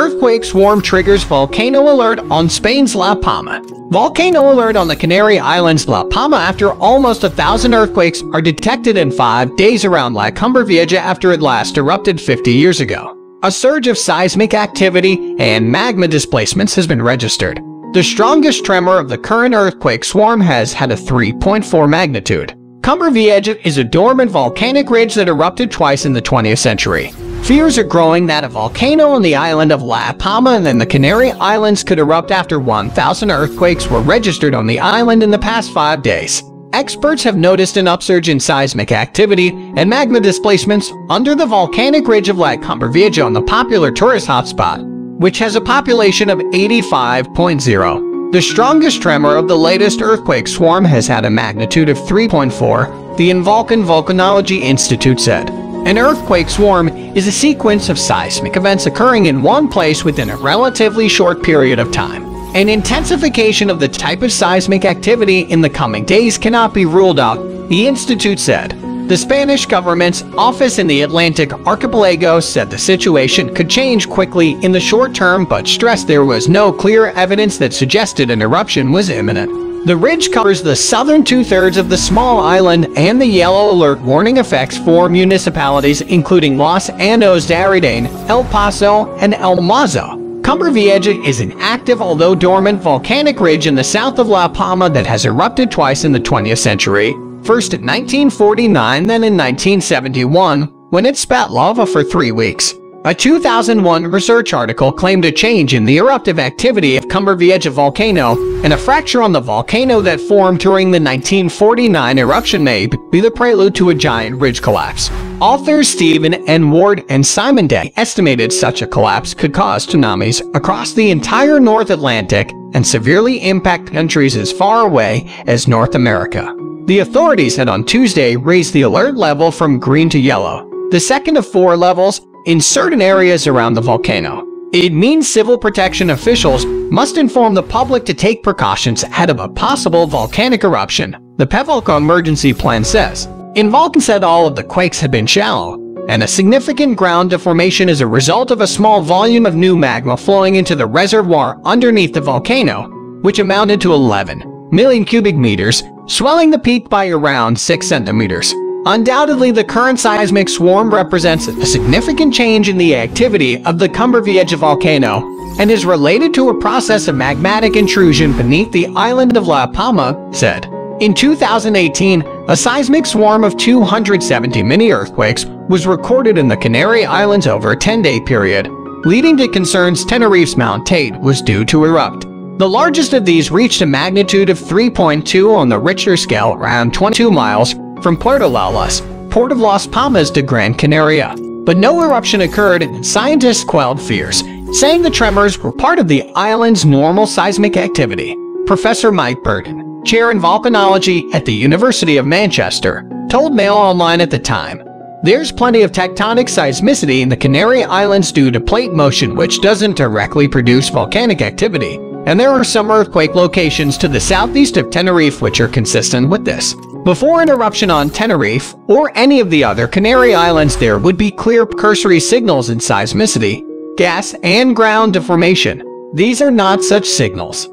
Earthquake swarm triggers volcano alert on Spain's La Palma. Volcano alert on the Canary Islands La Palma after almost 1,000 earthquakes are detected in 5 days around La Cumbre Vieja after it last erupted 50 years ago. A surge of seismic activity and magma displacements has been registered. The strongest tremor of the current earthquake swarm has had a 3.4 magnitude. Cumbre Vieja is a dormant volcanic ridge that erupted twice in the 20th century. Fears are growing that a volcano on the island of La Palma and then the Canary Islands could erupt after 1,000 earthquakes were registered on the island in the past 5 days. Experts have noticed an upsurge in seismic activity and magma displacements under the volcanic ridge of La Cumbre Vieja on the popular tourist hotspot, which has a population of 85.0. The strongest tremor of the latest earthquake swarm has had a magnitude of 3.4, the Volcanology Institute said. An earthquake swarm is a sequence of seismic events occurring in one place within a relatively short period of time. An intensification of the type of seismic activity in the coming days cannot be ruled out, the institute said. The Spanish government's office in the Atlantic archipelago said the situation could change quickly in the short term but stressed there was no clear evidence that suggested an eruption was imminent. The ridge covers the southern two-thirds of the small island and the yellow alert warning affects 4 municipalities including Los Andos de Aridane, El Paso, and El Mazo. Cumbre Vieja is an active although dormant volcanic ridge in the south of La Palma that has erupted twice in the 20th century, first in 1949 then in 1971 when it spat lava for 3 weeks. A 2001 research article claimed a change in the eruptive activity of Cumbre Vieja volcano and a fracture on the volcano that formed during the 1949 eruption may be the prelude to a giant ridge collapse. Authors Stephen N. Ward and Simon Day estimated such a collapse could cause tsunamis across the entire North Atlantic and severely impact countries as far away as North America. The authorities had on Tuesday raised the alert level from green to yellow, the second of 4 levels, in certain areas around the volcano. It means civil protection officials must inform the public to take precautions ahead of a possible volcanic eruption, the PEVOLCA emergency plan says. Volcan said all of the quakes had been shallow, and a significant ground deformation is a result of a small volume of new magma flowing into the reservoir underneath the volcano, which amounted to 11 million cubic meters, swelling the peak by around 6 centimeters. Undoubtedly, the current seismic swarm represents a significant change in the activity of the Cumbre Vieja volcano and is related to a process of magmatic intrusion beneath the island of La Palma, said. In 2018, a seismic swarm of 270 mini-earthquakes was recorded in the Canary Islands over a 10-day period, leading to concerns Tenerife's Mount Tate was due to erupt. The largest of these reached a magnitude of 3.2 on the Richter scale around 22 miles from Puerto Lalas, port of Las Palmas de Gran Canaria. But no eruption occurred and scientists quelled fears, saying the tremors were part of the island's normal seismic activity. Professor Mike Burton, chair in volcanology at the University of Manchester, told Mail Online at the time, "There's plenty of tectonic seismicity in the Canary Islands due to plate motion which doesn't directly produce volcanic activity, and there are some earthquake locations to the southeast of Tenerife which are consistent with this. Before an eruption on Tenerife or any of the other Canary Islands there would be clear cursory signals in seismicity, gas and ground deformation. These are not such signals."